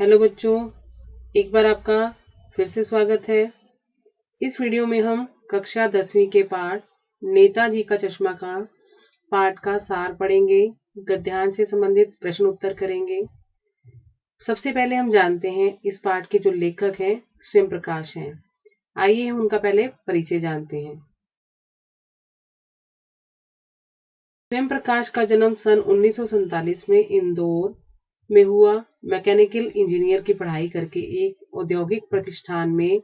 Hello बच्चों, एक बार आपका फिर से स्वागत है। इस वीडियो में हम कक्षा 10वीं के पाठ नेताजी का चश्मा का पाठ का सार पढ़ेंगे। गद्यांश से संबंधित प्रश्न उत्तर करेंगे। सबसे पहले हम जानते हैं इस पाठ के जो लेखक हैं स्वयं प्रकाश हैं। आइए हम उनका पहले परिचय जानते हैं। स्वयं प्रकाश का जन्म सन 1947 में इंदौर में हुआ। मैकेनिकल इंजीनियर की पढ़ाई करके एक औद्योगिक प्रतिष्ठान में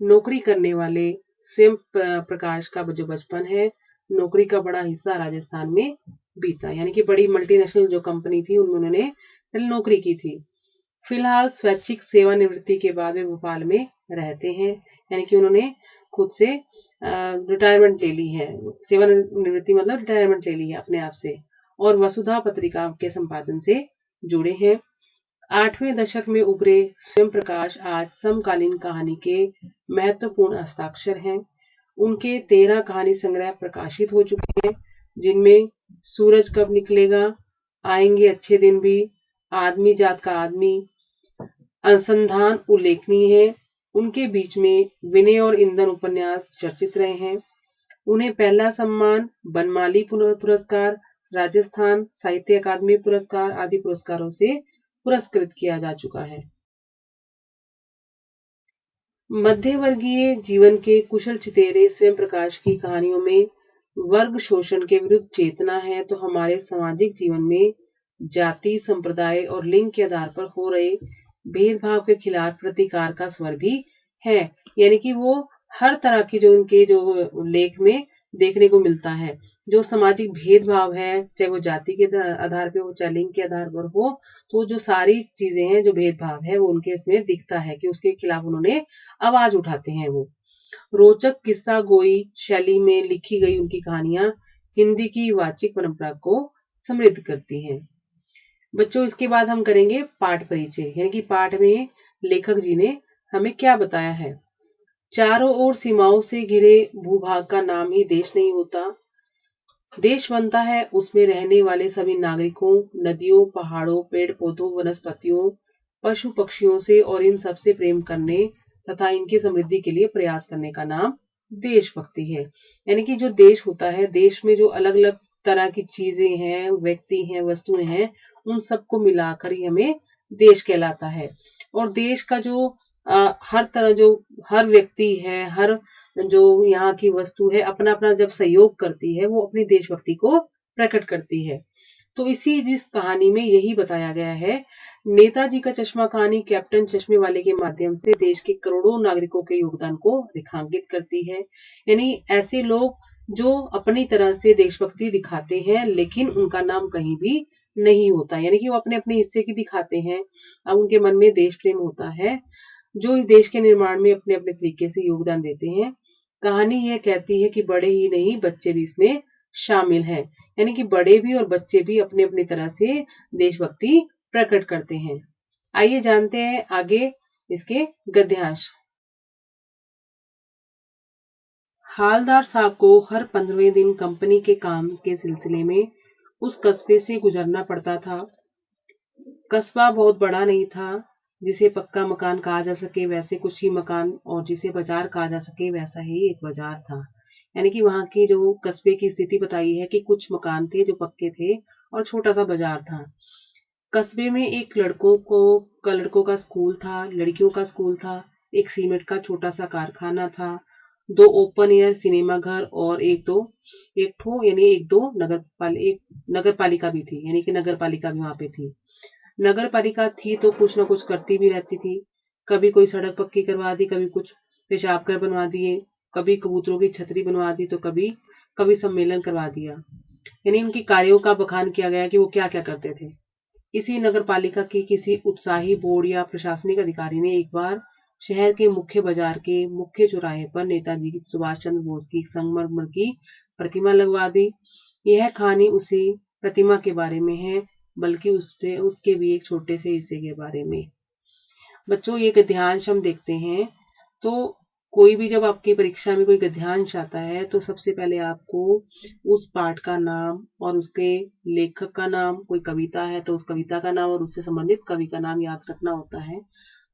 नौकरी करने वाले स्वयं प्रकाश का जो बचपन है, नौकरी का बड़ा हिस्सा राजस्थान में बीता। यानी कि बड़ी मल्टीनेशनल जो कंपनी थी उनमें उन्होंने नौकरी की थी। फिलहाल स्वैच्छिक सेवानिवृत्ति के बाद वे भोपाल में रहते हैं। यानी कि उन्होंने खुद से रिटायरमेंट ले ली है। सेवानिवृत्ति मतलब रिटायरमेंट ले ली है अपने आप से, और वसुधा पत्रिका के संपादन से जुड़े हैं। 8वें दशक में उभरे स्वयं प्रकाश आज समकालीन कहानी के महत्वपूर्ण हस्ताक्षर हैं। उनके 13 कहानी संग्रह प्रकाशित हो चुके हैं, जिनमें सूरज कब निकलेगा, आएंगे अच्छे दिन भी, आदमी जात का आदमी, अनुसंधान उल्लेखनीय है। उनके बीच में विनय और ईंधन उपन्यास चर्चित रहे हैं। उन्हें पहला सम्मान बनमाली पुरस्कार, राजस्थान साहित्य अकादमी पुरस्कार आदि पुरस्कारों से पुरस्कृत किया जा चुका है। मध्यवर्गीय जीवन के कुशल चितेरे स्वयं प्रकाश की कहानियों में वर्ग शोषण के विरुद्ध चेतना है, तो हमारे सामाजिक जीवन में जाति, संप्रदाय और लिंग के आधार पर हो रहे भेदभाव के खिलाफ प्रतिकार का स्वर भी है। यानी कि वो हर तरह की जो उनके जो लेख में देखने को मिलता है, जो सामाजिक भेदभाव है, चाहे वो जाति के आधार पे हो, चाहे लिंग के आधार पर हो, तो जो सारी चीजें हैं, जो भेदभाव है, वो उनके उसमें दिखता है कि उसके खिलाफ उन्होंने आवाज उठाते हैं। वो रोचक किस्सा गोई शैली में लिखी गई उनकी कहानियां हिंदी की वाचिक परंपरा को समृद्ध करती हैं। बच्चों, इसके बाद हम करेंगे पाठ परिचय, यानी कि पाठ में लेखक जी ने हमें क्या बताया है। चारों ओर सीमाओं से घिरे भूभाग का नाम ही देश नहीं होता। देश बनता है उसमें रहने वाले सभी नागरिकों, नदियों, पहाड़ों, पेड़ पौधों, वनस्पतियों, पशु पक्षियों से और इन सबसे प्रेम करने तथा इनकी समृद्धि के लिए प्रयास करने का नाम देशभक्ति है। यानी कि जो देश होता है, देश में जो अलग अलग तरह की चीजें हैं, व्यक्ति हैं, वस्तुएं हैं, उन सबको मिलाकर ही हमें देश कहलाता है। और देश का जो हर तरह जो हर व्यक्ति है, हर जो यहाँ की वस्तु है, अपना अपना जब सहयोग करती है, वो अपनी देशभक्ति को प्रकट करती है। तो इसी जिस कहानी में यही बताया गया है। नेताजी का चश्मा कहानी कैप्टन चश्मे वाले के माध्यम से देश के करोड़ों नागरिकों के योगदान को रेखांकित करती है। यानी ऐसे लोग जो अपनी तरह से देशभक्ति दिखाते हैं, लेकिन उनका नाम कहीं भी नहीं होता। यानी कि वो अपने अपने हिस्से की दिखाते हैं, अब उनके मन में देश प्रेम होता है, जो इस देश के निर्माण में अपने अपने तरीके से योगदान देते हैं। कहानी यह कहती है कि बड़े ही नहीं, बच्चे भी इसमें शामिल हैं। यानी कि बड़े भी और बच्चे भी अपनी अपनी तरह से देशभक्ति प्रकट करते हैं। आइए जानते हैं आगे इसके गद्यांश। हालदार साहब को हर 15वें दिन कंपनी के काम के सिलसिले में उस कस्बे से गुजरना पड़ता था। कस्बा बहुत बड़ा नहीं था, जिसे पक्का मकान कहा जा सके वैसे कुछ ही मकान, और जिसे बाजार कहा जा सके वैसा ही एक बाजार था। यानी कि वहां की जो कस्बे की स्थिति बताई है कि कुछ मकान थे जो पक्के थे और छोटा सा बाजार था। कस्बे में एक लड़कों का स्कूल था, लड़कियों का स्कूल था, एक सीमेंट का छोटा सा कारखाना था, 2 ओपन एयर सिनेमा घर और एक दो नगर पालिका भी थी। यानी कि नगर पालिका भी वहां पे थी। नगर पालिका थी तो कुछ ना कुछ करती भी रहती थी। कभी कोई सड़क पक्की करवा दी, कभी कुछ पेशाब घर बनवा दिए, कभी कबूतरों की छतरी बनवा दी, तो कभी कभी सम्मेलन करवा दिया। यानी उनकी कार्यों का बखान किया गया कि वो क्या क्या करते थे। इसी नगर पालिका के किसी उत्साही बोर्ड या प्रशासनिक अधिकारी ने एक बार शहर के मुख्य बाजार के मुख्य चौराहे पर नेताजी सुभाष चंद्र बोस की संगमरमर की प्रतिमा लगवा दी। यह कहानी उसी प्रतिमा के बारे में है, बल्कि उसके भी एक छोटे से हिस्से के बारे में। बच्चों, ये गद्यांश हम देखते हैं तो कोई भी जब आपकी परीक्षा में कोई गद्यांश आता है तो सबसे पहले आपको उस पाठ का नाम और उसके लेखक का नाम, कोई कविता है तो उस कविता का नाम और उससे संबंधित कवि का नाम याद रखना होता है।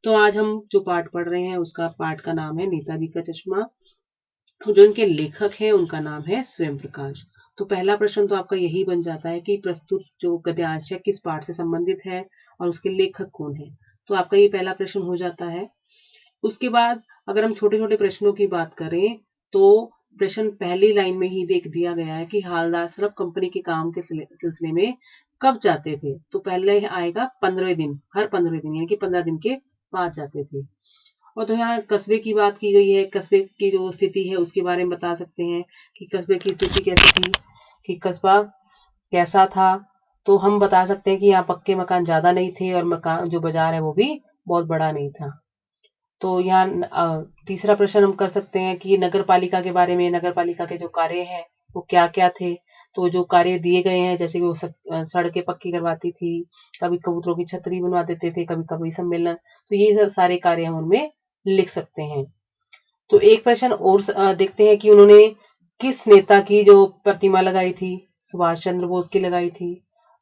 तो आज हम जो पाठ पढ़ रहे हैं उसका पाठ का नाम है नेताजी का चश्मा। जो इनके लेखक हैं उनका नाम है स्वयं प्रकाश। तो पहला प्रश्न तो आपका यही बन जाता है कि प्रस्तुत जो गद्यांश है किस पाठ से संबंधित है और उसके लेखक कौन है। तो आपका ये पहला प्रश्न हो जाता है। उसके बाद अगर हम छोटे-छोटे प्रश्नों की बात करें तो प्रश्न पहली लाइन में ही देख दिया गया है कि हालदार सर्फ कंपनी के काम के सिलसिले में कब जाते थे। तो पहले आएगा 15वें दिन, हर 15 दिन यानी कि 15 दिन के बाद जाते थे। और तो यहाँ कस्बे की बात की गई है, कस्बे की जो स्थिति है उसके बारे में बता सकते हैं कि कस्बे की स्थिति कैसी थी, कि कस्बा कैसा था। तो हम बता सकते हैं कि यहाँ पक्के मकान ज्यादा नहीं थे और मकान जो बाजार है वो भी बहुत बड़ा नहीं था। तो यहाँ तीसरा प्रश्न हम कर सकते हैं कि नगर पालिका के बारे में, नगर पालिका के जो कार्य हैं वो क्या क्या थे। तो जो कार्य दिए गए हैं जैसे कि वो सड़कें पक्की करवाती थी, कभी कबूतरों की छतरी बनवा देते थे, कभी कभी सम्मेलन। तो ये सारे कार्य हम उनमें लिख सकते हैं। तो एक प्रश्न और देखते हैं कि उन्होंने किस नेता की जो प्रतिमा लगाई थी। सुभाष चंद्र बोस की लगाई थी।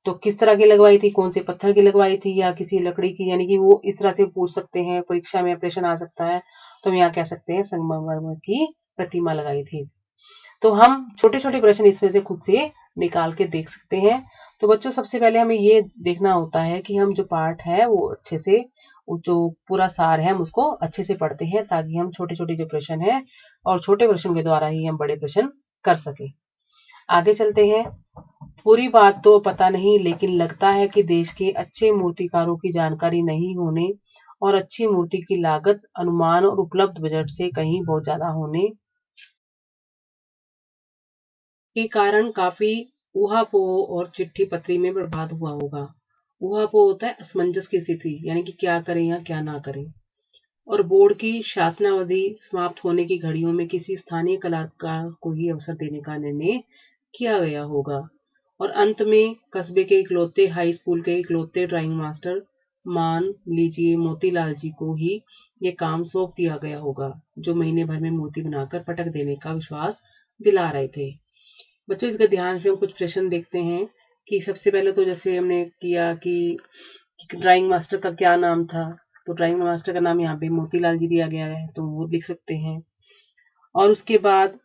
तो किस तरह की लगवाई थी, कौन से पत्थर की लगवाई थी या किसी लकड़ी की, यानी कि वो इस तरह से पूछ सकते हैं, परीक्षा में प्रश्न आ सकता है। तो हम यहाँ कह सकते हैं संगमरमर की प्रतिमा लगाई थी। तो हम छोटे छोटे प्रश्न इसमें से खुद से निकाल के देख सकते हैं। तो बच्चों सबसे पहले हमें ये देखना होता है कि हम जो पाठ है वो अच्छे से, जो पूरा सार है हम उसको अच्छे से पढ़ते हैं ताकि हम छोटे छोटे जो प्रश्न है और छोटे प्रश्न के द्वारा ही हम बड़े प्रश्न कर सके। आगे चलते हैं। पूरी बात तो पता नहीं लेकिन लगता है कि देश के अच्छे मूर्तिकारों की जानकारी नहीं होने और अच्छी मूर्ति की लागत, अनुमान और उपलब्ध बजट से कहीं बहुत ज्यादा होने के कारण काफी ऊहापोह और चिट्ठी पत्री में बर्बाद हुआ होगा। ऊहापोह होता है असमंजस की स्थिति, यानी कि क्या करें या क्या ना करें। और बोर्ड की शासनावधि समाप्त होने की घड़ियों में किसी स्थानीय कलाकार को ही अवसर देने का निर्णय किया गया होगा। और अंत में कस्बे के इकलौते हाई स्कूल के इकलौते ड्राइंग मास्टर मान लीजिए मोतीलाल जी को ही ये काम सौंप दिया गया होगा, जो महीने भर में मूर्ति बनाकर पटक देने का विश्वास दिला रहे थे। बच्चों इस गद्यांश में हम कुछ प्रश्न देखते हैं कि सबसे पहले तो जैसे हमने किया कि ड्राइंग मास्टर का क्या नाम था। तो ड्राइंग मास्टर का नाम यहाँ पे मोतीलाल जी दिया गया है तो वो लिख सकते हैं। और उसके बाद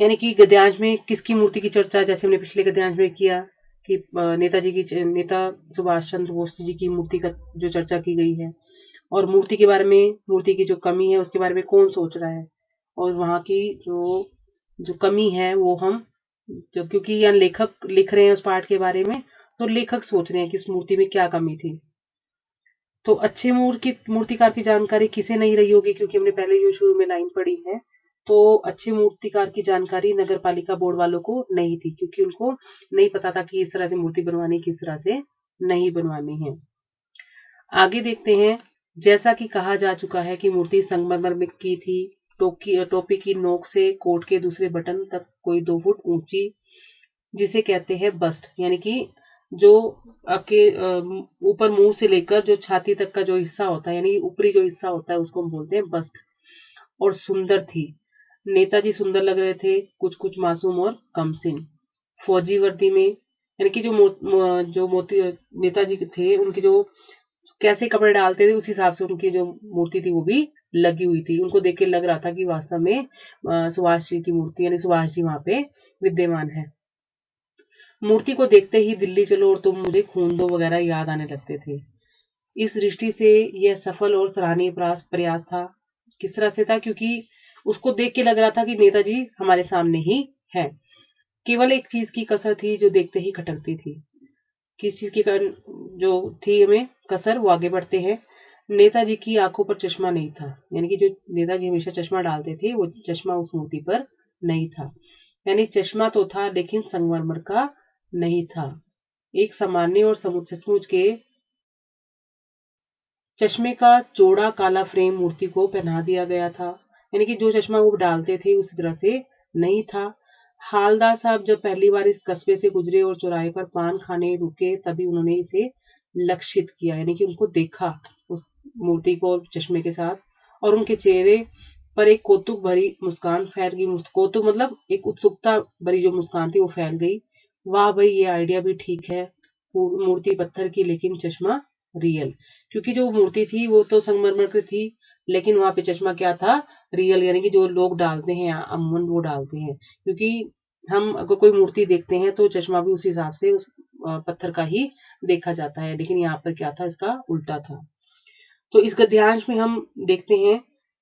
यानी कि गद्यांश में किसकी मूर्ति की चर्चा, जैसे हमने पिछले गद्यांश में किया कि नेता सुभाष चंद्र बोस जी की मूर्ति का जो चर्चा की गई है। और मूर्ति के बारे में, मूर्ति की जो कमी है उसके बारे में कौन सोच रहा है। और वहाँ की जो जो कमी है वो हम, जो क्योंकि यहाँ लेखक लिख रहे हैं उस पाठ के बारे में, तो लेखक सोच रहे हैं कि उस मूर्ति में क्या कमी थी। तो अच्छे मूर्तिकार की जानकारी किसे नहीं रही होगी, क्योंकि हमने पहले जो शुरू में लाइन पढ़ी है। तो अच्छे मूर्तिकार की जानकारी नगर पालिका बोर्ड वालों को नहीं थी, क्योंकि उनको नहीं पता था कि इस तरह से मूर्ति बनवानी, किस तरह से नहीं बनवानी है। आगे देखते हैं। जैसा कि कहा जा चुका है कि मूर्ति संगमरमर में की थी। टोपी की नोक से कोट के दूसरे बटन तक कोई 2 फुट ऊंची, जिसे कहते हैं बस्ट, यानी कि जो आपके ऊपर मुंह से लेकर जो छाती तक का जो हिस्सा होता है, यानी ऊपरी जो हिस्सा होता है उसको हम बोलते हैं बस्ट। और सुंदर थी। नेताजी सुंदर लग रहे थे, कुछ कुछ मासूम और कमसिन। फौजी वर्दी में, यानी कि जो मोती नेताजी थे उनके जो कैसे कपड़े डालते थे उस हिसाब से उनकी जो मूर्ति थी वो भी लगी हुई थी। उनको देख के लग रहा था कि वास्तव में सुभाष जी की मूर्ति, यानी सुभाष जी वहां पे विद्यमान है। मूर्ति को देखते ही दिल्ली चलो और तुम मुझे खून दो वगैरह याद आने लगते थे। इस दृष्टि से यह सफल और सराहनीय प्रयास था। किस तरह से था, क्योंकि उसको देख के लग रहा था कि नेताजी हमारे सामने ही है। केवल एक चीज की कसर थी जो देखते ही खटकती थी। किस चीज की जो थी हमें कसर, वो आगे बढ़ते हैं। नेताजी की आंखों पर चश्मा नहीं था, यानी कि जो नेताजी हमेशा चश्मा डालते थे वो चश्मा उस मूर्ति पर नहीं था। यानी चश्मा तो था लेकिन संगमरमर का नहीं था। एक सामान्य और सचमुच के चश्मे का चौड़ा काला फ्रेम मूर्ति को पहना दिया गया था, यानी कि जो चश्मा वो डालते थे उसी तरह से नहीं था। हालदार साहब जब पहली बार इस कस्बे से गुजरे और चौराहे पर पान खाने रुके तभी उन्होंने इसे लक्षित किया, यानी कि उनको देखा उस मूर्ति को चश्मे के साथ। और उनके चेहरे पर एक कौतुक भरी मुस्कान फैल गई। कौतुक मतलब एक उत्सुकता भरी जो मुस्कान थी वो फैल गई। वाह भाई, ये आइडिया भी ठीक है। मूर्ति पत्थर की लेकिन चश्मा रियल। क्योंकि जो मूर्ति थी वो तो संगमरमर की थी, लेकिन वहां पे चश्मा क्या था, रियल, यानी कि जो लोग डालते हैं अमूमन वो डालते हैं। क्योंकि हम अगर कोई मूर्ति देखते हैं तो चश्मा भी उस हिसाब से उस पत्थर का ही देखा जाता है, लेकिन यहाँ पर क्या था, इसका उल्टा था। तो इस गद्यांश में हम देखते हैं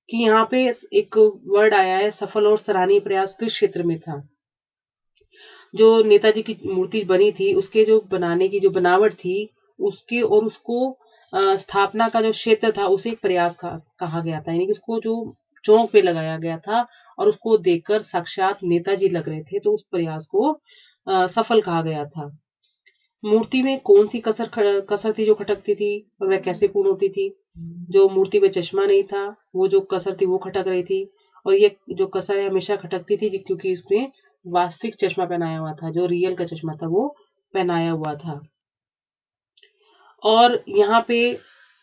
कि यहाँ पे एक वर्ड आया है, सफल और सराहनीय प्रयास किस क्षेत्र में था। जो नेताजी की मूर्ति बनी थी उसके जो बनाने की जो बनावट थी उसके और उसको स्थापना का जो क्षेत्र था उसे एक प्रयास कहा गया था, यानी कि उसको जो चौक पे लगाया गया था और उसको देखकर साक्षात नेताजी लग रहे थे, तो उस प्रयास को सफल कहा गया था। मूर्ति में कौन सी कसर थी जो खटकती थी और वह कैसे पूर्ण होती थी। जो मूर्ति में चश्मा नहीं था, वो जो कसर थी वो खटक रही थी, और ये जो कसर है हमेशा खटकती थी क्योंकि इसमें वास्तविक चश्मा पहनाया हुआ था, जो रियल का चश्मा था वो पहनाया हुआ था। और यहाँ पे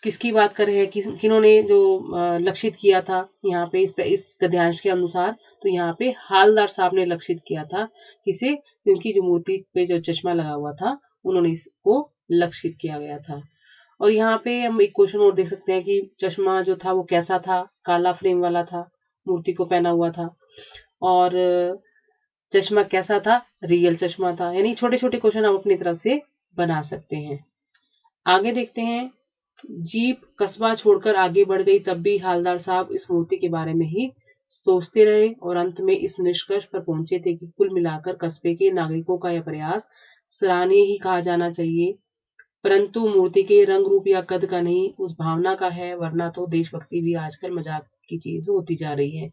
किसकी बात कर रहे हैं, किन्होंने जो लक्षित किया था यहाँ पे इस गद्यांश के अनुसार, तो यहाँ पे हालदार साहब ने लक्षित किया था। किसे, क्योंकि जो मूर्ति पे जो चश्मा लगा हुआ था उन्होंने इसको लक्षित किया गया था। और यहाँ पे हम एक क्वेश्चन और देख सकते हैं कि चश्मा जो था वो कैसा था, काला फ्रेम वाला था, मूर्ति को पहना हुआ था। और चश्मा कैसा था, रियल चश्मा था। यानी छोटे छोटे क्वेश्चन आप अपनी तरफ से बना सकते हैं। आगे देखते हैं। जीप कस्बा छोड़कर आगे बढ़ गई, तब भी हालदार साहब इस मूर्ति के बारे में ही सोचते रहे और अंत में इस निष्कर्ष पर पहुंचे थे कि कुल मिलाकर कस्बे के नागरिकों का यह प्रयास सराहनीय ही कहा जाना चाहिए, परंतु मूर्ति के रंग रूप या कद का नहीं, उस भावना का है, वरना तो देशभक्ति भी आजकल मजाक की चीज होती जा रही है।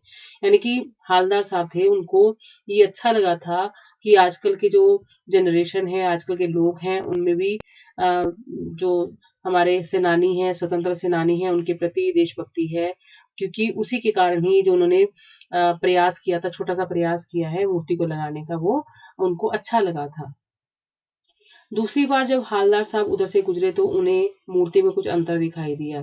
यानी कि हालदार साहब थे, उनको ये अच्छा लगा था कि आजकल के जो जनरेशन है, आजकल के लोग हैं, उनमें भी जो हमारे सेनानी हैं, स्वतंत्र सेनानी हैं, उनके प्रति देशभक्ति है। क्योंकि उसी के कारण ही जो उन्होंने प्रयास किया था, छोटा सा प्रयास किया है मूर्ति को लगाने का, वो उनको अच्छा लगा था। दूसरी बार जब हालदार साहब उधर से गुजरे तो उन्हें मूर्ति में कुछ अंतर दिखाई दिया।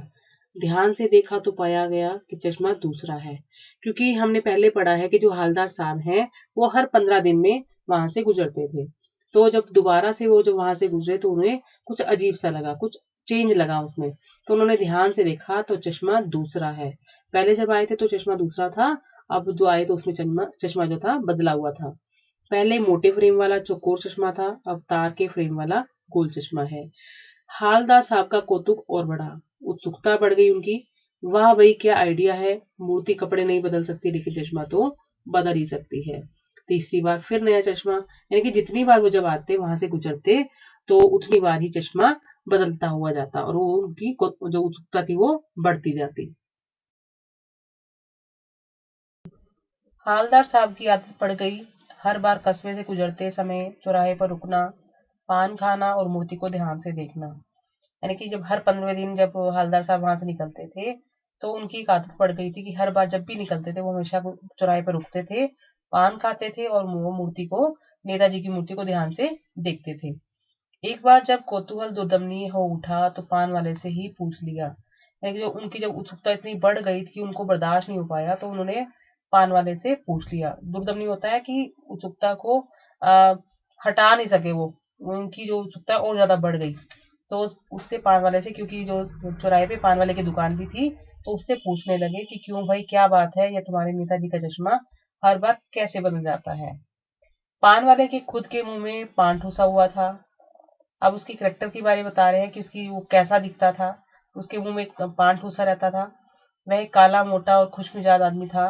ध्यान से देखा तो पाया गया कि चश्मा दूसरा है। क्योंकि हमने पहले पढ़ा है कि जो हालदार साहब हैं वो हर 15 दिन में वहां से गुजरते थे। तो जब दोबारा से वो जो वहां से गुजरे तो उन्हें कुछ अजीब सा लगा, कुछ चेंज लगा उसमें। तो उन्होंने ध्यान से देखा तो चश्मा दूसरा है। पहले जब आए थे तो चश्मा दूसरा था, अब जो आए तो उसमें चश्मा जो था बदला हुआ था। पहले मोटे फ्रेम वाला चौकोर चश्मा था, अब तार के फ्रेम वाला गोल चश्मा है। हालदार साहब का कौतुक और बढ़ा, उत्सुकता बढ़ गई उनकी। वाह भाई, क्या आइडिया है। मूर्ति कपड़े नहीं बदल सकती लेकिन चश्मा तो बदल ही सकती है। तीसरी बार फिर नया चश्मा, यानी कि जितनी बार वो जब आते वहां से गुजरते तो उतनी बार ही चश्मा बदलता हुआ जाता और वो उनकी जो उत्सुकता थी वो बढ़ती जाती। हालदार साहब की आदत पड़ गई हर बार कस्बे से गुजरते समय चौराहे पर रुकना, पान खाना और मूर्ति को ध्यान से देखना। यानी कि जब हर 15वें दिन जब हालदार साहब वहां से निकलते थे तो उनकी एक आदत पड़ गई थी कि हर बार जब भी निकलते थे वो हमेशा चौराहे पर रुकते थे, पान खाते थे और वो मूर्ति को, नेताजी की मूर्ति को ध्यान से देखते थे। एक बार जब कौतूहल दुर्दमनीय हो उठा तो पान वाले से ही पूछ लिया। यानी कि जो उनकी जब उत्सुकता इतनी बढ़ गई थी कि उनको बर्दाश्त नहीं हो पाया तो उन्होंने पान वाले से पूछ लिया। दुर्दमनीय होता है कि उत्सुकता को आ, हटा नहीं सके वो, उनकी जो उत्सुकता और ज्यादा बढ़ गई। तो उससे पान वाले से, क्योंकि जो चौराहे पे पान वाले की दुकान भी थी, तो उससे पूछने लगे कि क्यों भाई, क्या बात है, या तुम्हारे नेताजी का चश्मा हर बार कैसे बदल जाता है। पान वाले के खुद के मुंह में पान ठूसा हुआ था। अब उसकी करेक्टर के बारे में बता रहे हैं कि उसकी वो कैसा दिखता था। उसके मुंह में एक पान ठूसा रहता था। वह एक काला मोटा और खुशमिजाज आदमी था।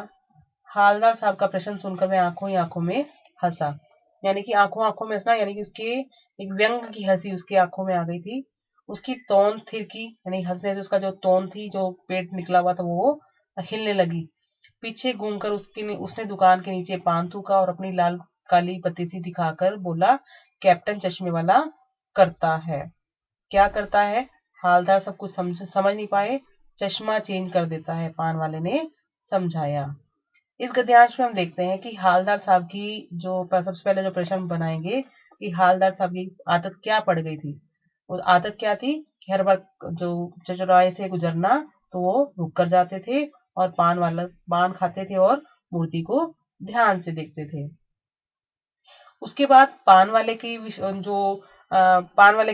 हालदार साहब का प्रश्न सुनकर मैं आंखों ही आंखों में हंसा। यानी कि आंखों आंखों में हंसना, यानी कि उसके एक व्यंग की हंसी उसकी आंखों में आ गई थी। उसकी तोन थिरकी, यानी हंसने से उसका जो तोन थी, जो पेट निकला हुआ था, वो हिलने लगी। पीछे घूमकर उसने दुकान के नीचे पान थूका और अपनी लाल काली पतीसी दिखाकर बोला, कैप्टन चश्मे वाला करता है। क्या करता है? हालदार सब कुछ समझ नहीं पाए। चश्मा चेंज कर देता है, पान वाले ने समझाया। इस गद्यांश में हम देखते हैं कि हालदार साहब की जो सबसे पहले जो प्रश्न हम बनाएंगे कि हालदार साहब की आदत क्या पड़ गई थी। वो आदत क्या थी कि हर बार जो चौराहे से गुजरना तो वो रुक कर जाते थे और पान खाते थे और मूर्ति को ध्यान से देखते थे। उसके बाद पान वाले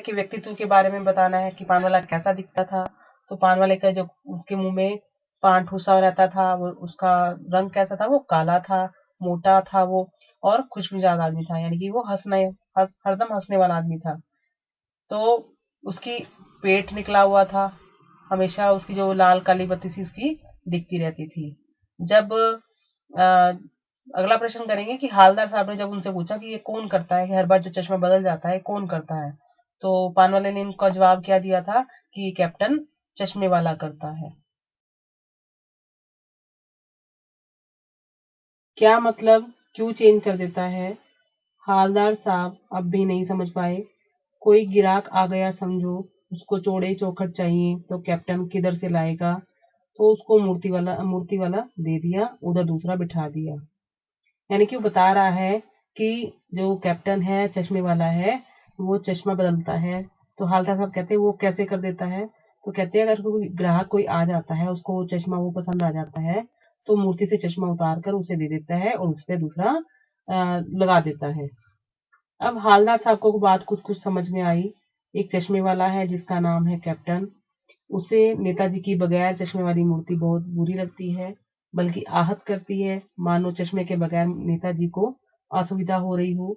के व्यक्तित्व के बारे में बताना है कि पान वाला कैसा दिखता था। तो पान वाले का जो उसके मुंह में पान ठूसा रहता था, वो उसका रंग कैसा था, वो काला था, मोटा था वो, और खुशमिजाज आदमी था, यानी कि वो हरदम हंसने वाला आदमी था। तो उसकी पेट निकला हुआ था, हमेशा उसकी जो लाल काली बत्ती सी उसकी दिखती रहती थी। जब अ, अगला प्रश्न करेंगे कि हालदार साहब ने जब उनसे पूछा कि ये कौन करता है, कि हर बार जो चश्मा बदल जाता है कौन करता है, तो पान वाले ने उनका जवाब क्या दिया था कि कैप्टन चश्मे वाला करता है। क्या मतलब क्यों चेंज कर देता है? हालदार साहब अब भी नहीं समझ पाए। कोई ग्राहक आ गया समझो, उसको चौड़े चौखट चाहिए तो कैप्टन किधर से लाएगा, तो उसको मूर्ति वाला दे दिया, उधर दूसरा बिठा दिया। यानी कि वो बता रहा है कि जो कैप्टन है चश्मे वाला है, वो चश्मा बदलता है। तो हालदार साहब कहते हैं वो कैसे कर देता है? तो कहते हैं अगर कोई आ जाता है, उसको वो चश्मा वो पसंद आ जाता है, तो मूर्ति से चश्मा उतार कर उसे दे देता है और उस पे दूसरा लगा देता है। अब हालदार साहब को बात कुछ कुछ समझ में आई। एक चश्मे वाला है जिसका नाम है कैप्टन, उसे नेताजी की बगैर चश्मे वाली मूर्ति बहुत बुरी लगती है, बल्कि आहत करती है, मानो चश्मे के बगैर नेताजी को असुविधा हो रही हो।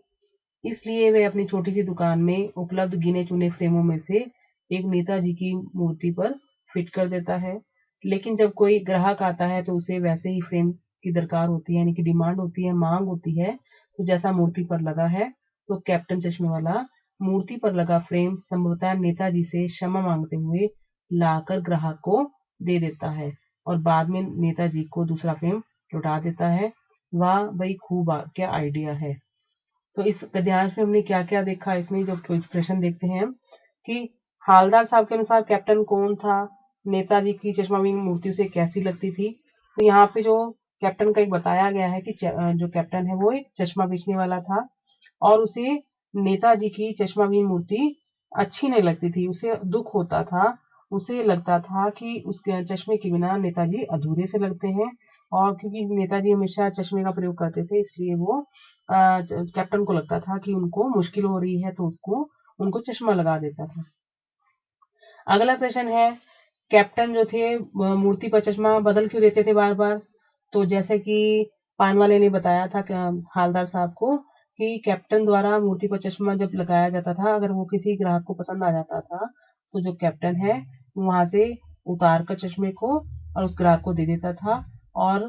इसलिए वह अपनी छोटी सी दुकान में उपलब्ध गिने चुने फ्रेमों में से एक नेताजी की मूर्ति पर फिट कर देता है। लेकिन जब कोई ग्राहक आता है तो उसे वैसे ही फ्रेम की दरकार होती है, यानी कि डिमांड होती है, मांग होती है, तो जैसा मूर्ति पर लगा है। तो कैप्टन चश्मे वाला मूर्ति पर लगा फ्रेम संभवतः नेताजी से क्षमा मांगते हुए लाकर ग्राहक को दे देता है और बाद में नेताजी को दूसरा फ्रेम लौटा देता है। वाह भाई, खूब क्या आइडिया है। तो इस गद्यांश में हमने क्या क्या देखा, इसमें जो कुछ प्रश्न देखते हैं कि हालदार साहब के अनुसार कैप्टन कौन था, नेताजी की चश्माविहीन मूर्ति उसे कैसी लगती थी। तो यहाँ पे जो कैप्टन का एक बताया गया है कि जो कैप्टन है वो एक चश्मा बेचने वाला था और उसे नेताजी की चश्माविहीन मूर्ति अच्छी नहीं लगती थी, उसे दुख होता था। उसे लगता था कि उसके चश्मे के बिना नेताजी अधूरे से लगते हैं, और क्योंकि नेताजी हमेशा चश्मे का प्रयोग करते थे, इसलिए वो कैप्टन को लगता था कि उनको मुश्किल हो रही है, तो उनको चश्मा लगा देता था। अगला प्रश्न है, कैप्टन जो थे मूर्ति पर चश्मा बदल क्यों देते थे बार बार? तो जैसे कि पान वाले ने बताया था हालदार साहब को कि कैप्टन द्वारा मूर्ति पर चश्मा जब लगाया जाता था, अगर वो किसी ग्राहक को पसंद आ जाता था, तो जो कैप्टन है वहां से उतार कर चश्मे को और उस ग्राहक को दे देता था, और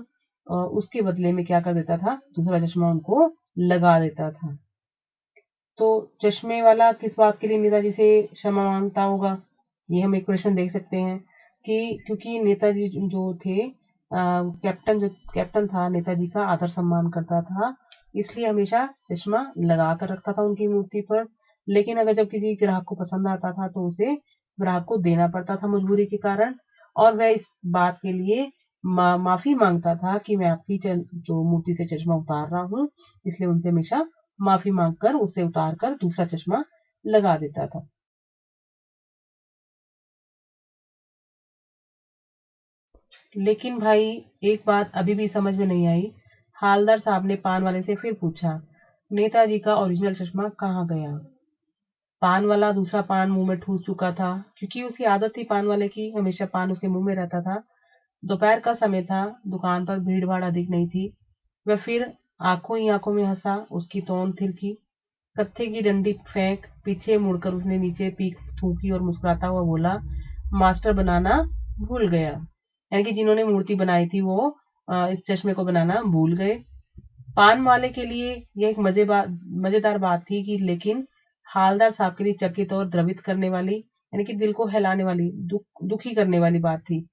उसके बदले में क्या कर देता था, दूसरा चश्मा उनको लगा देता था। तो चश्मे वाला किस बात के लिए नेताजी से क्षमा मांगता होगा? ये हम एक क्वेश्चन देख सकते हैं कि क्योंकि नेताजी जो थे कैप्टन था, नेताजी का आदर सम्मान करता था, इसलिए हमेशा चश्मा लगा कर रखता था उनकी मूर्ति पर। लेकिन अगर जब किसी ग्राहक को पसंद आता था तो उसे ग्राहक को देना पड़ता था मजबूरी के कारण, और वह इस बात के लिए माफी मांगता था कि मैं आपकी जो मूर्ति से चश्मा उतार रहा हूँ, इसलिए उनसे हमेशा माफी मांगकर उसे उतार कर दूसरा चश्मा लगा देता था। लेकिन भाई, एक बात अभी भी समझ में नहीं आई। हालदार साहब ने पान वाले से फिर पूछा, नेताजी का ओरिजिनल चश्मा कहाँ गया? पान वाला दूसरा पान मुंह में ठूस चुका था, क्योंकि उसकी आदत थी पान वाले की, हमेशा पान उसके मुंह में रहता था। दोपहर का समय था, दुकान पर भीड़ भाड़ अधिक नहीं थी। वह फिर आंखों ही आंखों में हंसा, उसकी तोंद थिरकी, कत्थे की डंडी फेंक पीछे मुड़कर उसने नीचे पीक थूकी और मुस्कुराता हुआ बोला, मास्टर बनाना भूल गया। यानी कि जिन्होंने मूर्ति बनाई थी वो इस चश्मे को बनाना भूल गए। पान वाले के लिए यह एक मजेदार बात थी, कि लेकिन हालदार साहब के लिए चकित और द्रवित करने वाली, यानी कि दिल को हिलाने वाली, दुखी करने वाली बात थी।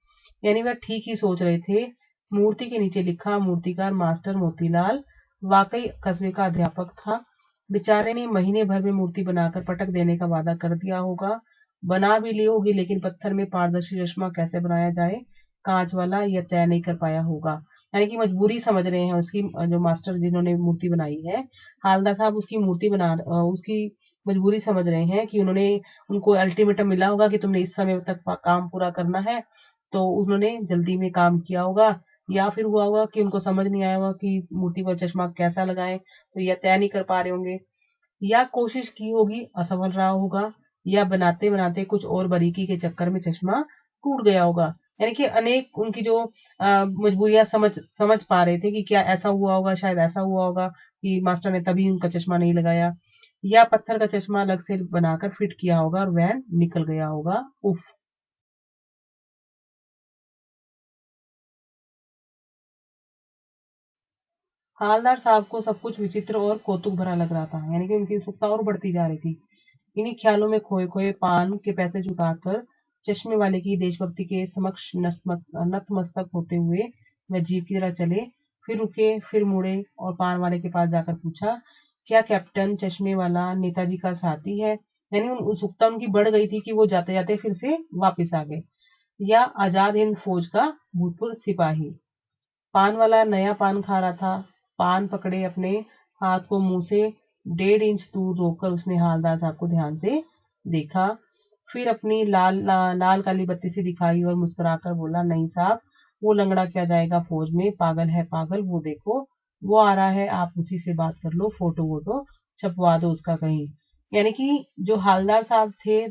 यानी वह ठीक ही सोच रहे थे। मूर्ति के नीचे लिखा मूर्तिकार मास्टर मोतीलाल वाकई कस्बे का अध्यापक था। बेचारे ने महीने भर में मूर्ति बनाकर पटक देने का वादा कर दिया होगा, बना भी ली होगी, लेकिन पत्थर में पारदर्शी चश्मा कैसे बनाया जाए कांच वाला, यह तय नहीं कर पाया होगा। यानी कि मजबूरी समझ रहे हैं उसकी, जो मास्टर जिन्होंने मूर्ति बनाई है, हालदार साहब उसकी उसकी मजबूरी समझ रहे हैं कि उनको अल्टीमेटम मिला होगा कि तुमने इस समय तक काम पूरा करना है, तो उन्होंने जल्दी में काम किया होगा, या फिर हुआ होगा कि उनको समझ नहीं आया होगा कि मूर्ति पर चश्मा कैसा लगाएं, तो यह तय नहीं कर पा रहे होंगे, या कोशिश की होगी असफल रहा होगा, या बनाते बनाते कुछ और बारीकी के चक्कर में चश्मा टूट गया होगा। यानी कि अनेक उनकी जो मजबूरियां समझ समझ पा रहे थे कि क्या ऐसा हुआ होगा, शायद ऐसा हुआ होगा कि मास्टर ने तभी उनका चश्मा नहीं लगाया, या पत्थर का चश्मा अलग से बनाकर फिट किया होगा और वह निकल गया होगा। उफ। हालदार साहब को सब कुछ विचित्र और कौतुक भरा लग रहा था, यानी कि उनकी उत्सुकता और बढ़ती जा रही थी। इन्हीं ख्यालों में खोए खोए पान के पैसे जुटाकर चश्मे वाले की देशभक्ति के समक्ष नतमस्तक होते हुए वह जीप की तरह चले, फिर रुके, फिर मुड़े और पान वाले के पास जाकर पूछा, क्या कैप्टन चश्मे वाला नेताजी का साथी है? यानी उत्सुकता उनकी बढ़ गई थी कि वो जाते जाते फिर से वापिस आ गए, या आजाद हिंद फौज का भूतपूर्व सिपाही। पान वाला नया पान खा रहा था। पान पकड़े अपने हाथ को मुंह से 1.5 इंच दूर रोककर उसने हालदार साहब को ध्यान से देखा, फिर अपनी लाल काली बत्ती से दिखाई और मुस्कुराकर बोला, नहीं साहब, वो लंगड़ा क्या जाएगा फौज में, पागल है पागल, वो देखो वो आ रहा है, आप उसी से बात कर लो, फोटो वोटो छपवा दो उसका कहीं। यानी कि जो हालदार साहब थे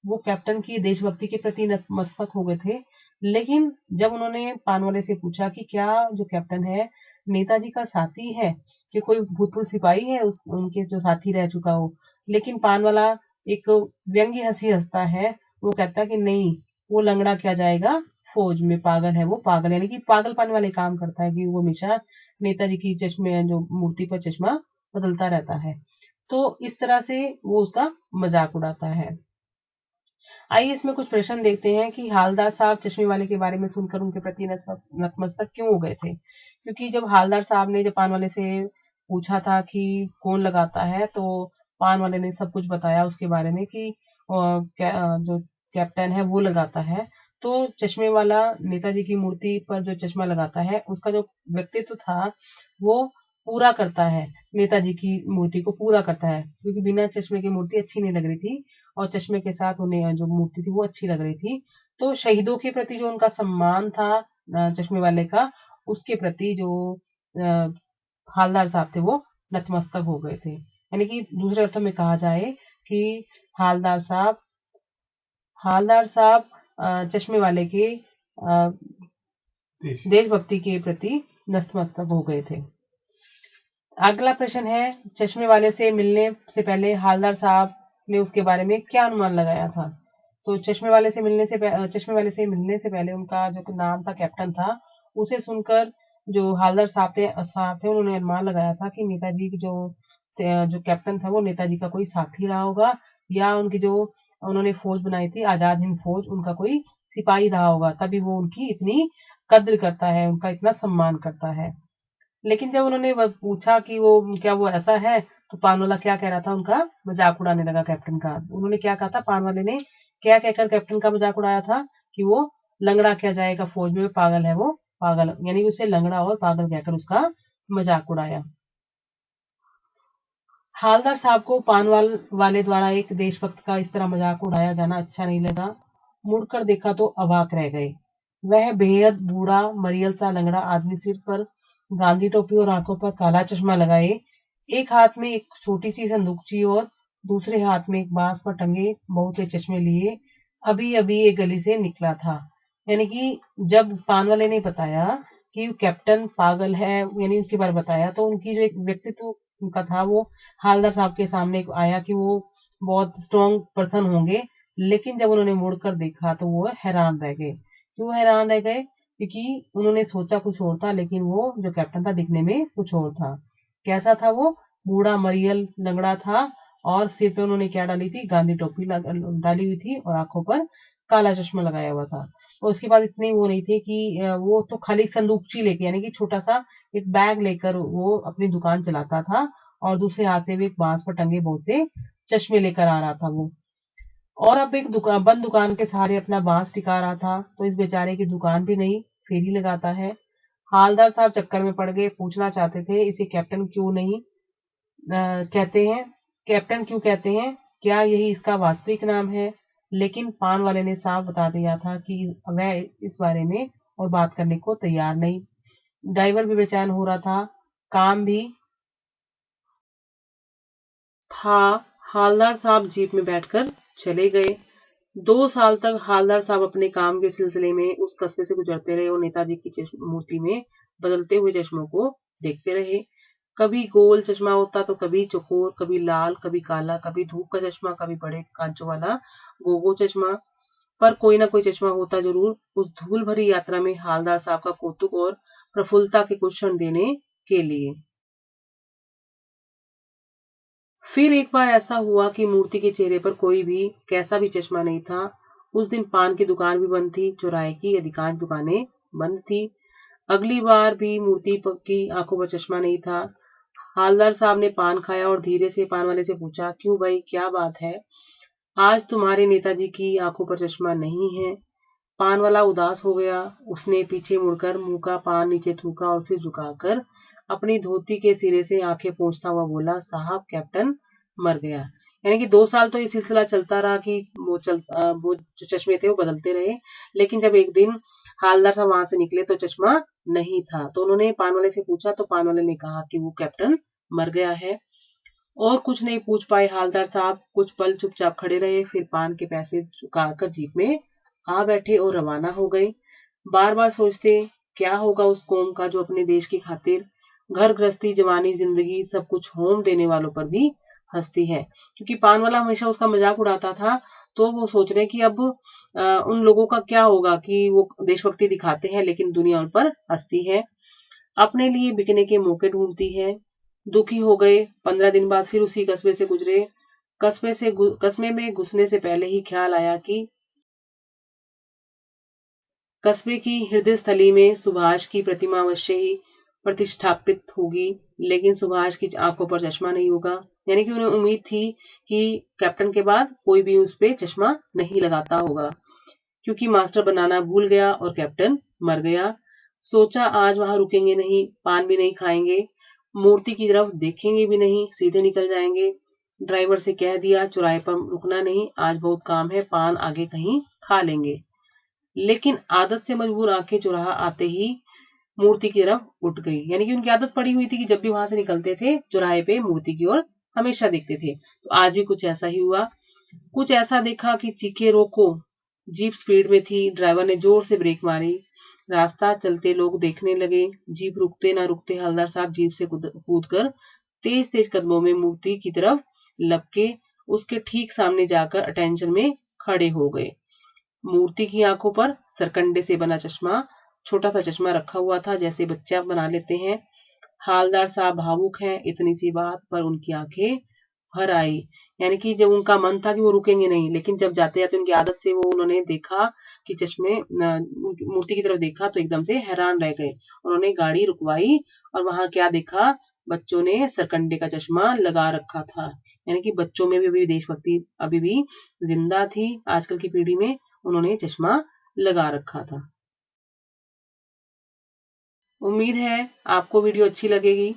वो कैप्टन की देशभक्ति के प्रति नतमस्तक हो गए थे, लेकिन जब उन्होंने पानवाले से पूछा कि क्या जो कैप्टन है नेताजी का साथी है, कि कोई भूतपूर्व सिपाही है उनके जो साथी रह चुका हो, लेकिन पानवाला एक व्यंग्य हंसी हंसता है। वो कहता कि नहीं, वो लंगड़ा क्या जाएगा फौज में, पागल है वो पागल, यानी कि पागलपन वाले काम करता है कि वो हमेशा नेताजी की चश्मे जो मूर्ति पर चश्मा बदलता रहता है। तो इस तरह से वो उसका मजाक उड़ाता है। आइए इसमें कुछ प्रश्न देखते हैं कि हालदार साहब चश्मे वाले के बारे में सुनकर उनके प्रति नतमस्तक क्यों हो गए थे। क्योंकि जब हालदार साहब ने जब पान वाले से पूछा था कि कौन लगाता है, तो पान वाले ने सब कुछ बताया उसके बारे में कि जो कैप्टन है वो लगाता है। तो चश्मे वाला नेताजी की मूर्ति पर जो चश्मा लगाता है उसका जो व्यक्तित्व था वो पूरा करता है, नेताजी की मूर्ति को पूरा करता है, क्योंकि बिना चश्मे की मूर्ति अच्छी नहीं लग रही थी और चश्मे के साथ उन्हें जो मूर्ति थी वो अच्छी लग रही थी। तो शहीदों के प्रति जो उनका सम्मान था चश्मे वाले का, उसके प्रति जो अ, हालदार साहब थे वो नतमस्तक हो गए थे। यानी कि दूसरे अर्थों में कहा जाए कि हालदार साहब हालदार साहब चश्मे वाले के देशभक्ति के प्रति नतमस्तक हो गए थे। अगला प्रश्न है, चश्मे वाले से मिलने से पहले हालदार साहब ने उसके बारे में क्या अनुमान लगाया था? तो चश्मे वाले से मिलने से पहले उनका जो नाम था कैप्टन था, उसे सुनकर जो हालदार साहब थे उन्होंने अनुमान लगाया था कि नेताजी की जो कैप्टन था वो नेताजी का कोई साथी रहा होगा, या उनकी जो उन्होंने फौज बनाई थी आजाद हिंद फौज, उनका कोई सिपाही रहा होगा, तभी वो उनकी इतनी कद्र करता है, उनका इतना सम्मान करता है। लेकिन जब उन्होंने पूछा कि वो क्या वो ऐसा है, तो पान वाला क्या कह रहा था, उनका मजाक उड़ाने लगा कैप्टन का। उन्होंने क्या कहा था, पान वाले ने क्या कहकर कैप्टन का मजाक उड़ाया था कि वो लंगड़ा क्या जाएगा फौज में, पागल है वो पागल, यानी उसे लंगड़ा और पागल कहकर उसका मजाक उड़ाया। हालदार साहब को पानवाल वाले द्वारा एक देशभक्त का इस तरह मजाक उड़ाया जाना अच्छा नहीं लगा। मुड़कर देखा तो अवाक रह गए। वह बेहद बूढ़ा मरियल सा लंगड़ा आदमी सिर पर गांधी टोपी और आंखों पर काला चश्मा लगाए, एक हाथ में एक छोटी सी संदूकची और दूसरे हाथ में एक बांस पर टंगे बहुत से चश्मे लिए अभी अभी एक गली से निकला था। यानी कि जब पान वाले ने बताया कि कैप्टन पागल है, यानी उसके बारे में बताया, तो उनकी जो एक व्यक्तित्व उनका था वो हालदार साहब के सामने आया कि वो बहुत स्ट्रॉन्ग पर्सन होंगे। लेकिन जब उन्होंने मुड़कर देखा तो वो हैरान रह गए। क्यों हैरान रह गए? क्योंकि उन्होंने सोचा कुछ और था, लेकिन वो जो कैप्टन था दिखने में कुछ और था। कैसा था वो? बूढ़ा मरियल लंगड़ा था, और सिर पे उन्होंने क्या डाली थी, गांधी टोपी डाली हुई थी और आंखों पर काला चश्मा लगाया हुआ था। और उसके बाद इतने वो नहीं थे कि वो तो खाली संदूकची लेके, यानी कि छोटा सा एक बैग लेकर वो अपनी दुकान चलाता था, और दूसरे हाथ से भी एक बांस पर टंगे बहुत से चश्मे लेकर आ रहा था वो। और अब एक बंद दुकान के सहारे अपना बांस टिका रहा था, तो इस बेचारे की दुकान भी नहीं, फेरी लगाता है। हालदार साहब चक्कर में पड़ गए, पूछना चाहते थे इसे कैप्टन क्यों कहते हैं, क्या यही इसका वास्तविक नाम है? लेकिन पान वाले ने साफ बता दिया था कि वह इस बारे में और बात करने को तैयार नहीं। ड्राइवर भी बेचैन हो रहा था, काम भी था। हालदार साहब जीप में बैठकर चले गए। 2 साल तक हालदार साहब अपने काम के सिलसिले में उस कस्बे से गुजरते रहे और नेताजी की मूर्ति में बदलते हुए चश्मों को देखते रहे। कभी गोल चश्मा होता तो कभी चौकोर, कभी लाल, कभी काला, कभी धूप का चश्मा, कभी बड़े कांचों वाला गोगो चश्मा, पर कोई ना कोई चश्मा होता जरूर उस धूल भरी यात्रा में हालदार साहब का कौतुक और प्रफुल्लता के कुछ क्षण देने के लिए। फिर एक बार ऐसा हुआ कि मूर्ति के चेहरे पर कोई भी कैसा भी चश्मा नहीं था। उस दिन पान की दुकान भी बंद थी, चौराहे की अधिकांश दुकानें बंद थी। अगली बार भी मूर्ति की आंखों पर चश्मा नहीं था। हालदार साहब ने पान खाया और धीरे से पान वाले से पूछा, क्यों भाई, क्या बात है? आज तुम्हारे नेताजी की आंखों पर चश्मा नहीं है। पान वाला उदास हो गया। उसने पीछे मुड़कर मुंह का पान नीचे थूका और सिर झुकाकर अपनी धोती के सिरे से आंखें पोंछता हुआ बोला, साहब कैप्टन मर गया। यानी कि 2 साल तो ये सिलसिला चलता रहा कि वो जो चश्मे थे वो बदलते रहे। लेकिन जब एक दिन हालदार साहब वहां से निकले तो चश्मा नहीं था। तो उन्होंने पान वाले से पूछा तो पान वाले ने कहा कि वो कैप्टन मर गया है। और कुछ नहीं पूछ पाए हालदार साहब, कुछ पल चुपचाप खड़े रहे, फिर पान के पैसे चुकाकर जीप में आ बैठे और रवाना हो गए। बार बार सोचते क्या होगा उस कौम का जो अपने देश की खातिर घर गृहस्थी, जवानी, जिंदगी सब कुछ होम देने वालों पर भी हंसती है। क्योंकि पान वाला हमेशा उसका मजाक उड़ाता था। तो वो सोच रहे कि अब उन लोगों का क्या होगा कि वो देशभक्ति दिखाते हैं लेकिन दुनिया उन पर हंसती है, अपने लिए बिकने के मौके ढूंढती है। दुखी हो गए। 15 दिन बाद फिर उसी कस्बे से गुजरे। कस्बे में घुसने से पहले ही ख्याल आया कि कस्बे की हृदय स्थली में सुभाष की प्रतिमा अवश्य ही प्रतिष्ठापित होगी, लेकिन सुभाष की आंखों पर चश्मा नहीं होगा। यानी कि उन्हें उम्मीद थी कि कैप्टन के बाद कोई भी उस पे चश्मा नहीं लगाता होगा, क्योंकि मास्टर बनाना भूल गया और कैप्टन मर गया। सोचा आज वहां रुकेंगे नहीं, पान भी नहीं खाएंगे, मूर्ति की तरफ देखेंगे भी नहीं, सीधे निकल जाएंगे। ड्राइवर से कह दिया चौराहे पर रुकना नहीं, आज बहुत काम है, पान आगे कहीं खा लेंगे। लेकिन आदत से मजबूर आंखें चौराहा आते ही मूर्ति की तरफ उठ गई। यानी कि उनकी आदत पड़ी हुई थी कि जब भी वहां से निकलते थे चौराहे पे मूर्ति की ओर हमेशा देखते थे। तो आज भी कुछ ऐसा ही हुआ। कुछ ऐसा देखा कि चीखे, रोको। जीप स्पीड में थी। ड्राइवर ने जोर से ब्रेक मारी। रास्ता चलते लोग देखने लगे। जीप रुकते ना रुकते हवलदार साहब जीप से कूद कर तेज तेज कदमों में मूर्ति की तरफ लपके उसके ठीक सामने जाकर अटेंशन में खड़े हो गए। मूर्ति की आंखों पर सरकंडे से बना चश्मा, छोटा सा चश्मा रखा हुआ था जैसे बच्चे बना लेते हैं। हालदार साहब भावुक हैं इतनी सी बात पर उनकी आंखें भर आई। यानी कि जब उनका मन था कि वो रुकेंगे नहीं, लेकिन जब जाते जाते उनकी आदत से वो उन्होंने देखा कि चश्मे मूर्ति की तरफ देखा तो एकदम से हैरान रह गए। उन्होंने गाड़ी रुकवाई और वहां क्या देखा, बच्चों ने सरकंडे का चश्मा लगा रखा था। यानी कि बच्चों में भी अभी देशभक्ति अभी भी जिंदा थी। आजकल की पीढ़ी में उन्होंने चश्मा लगा रखा था। उम्मीद है आपको वीडियो अच्छी लगेगी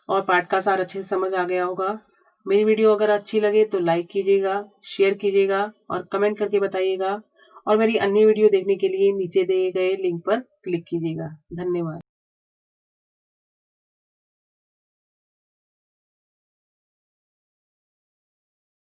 और पाठ का सार अच्छे से समझ आ गया होगा। मेरी वीडियो अगर अच्छी लगे तो लाइक कीजिएगा, शेयर कीजिएगा और कमेंट करके बताइएगा। और मेरी अन्य वीडियो देखने के लिए नीचे दिए गए लिंक पर क्लिक कीजिएगा। धन्यवाद।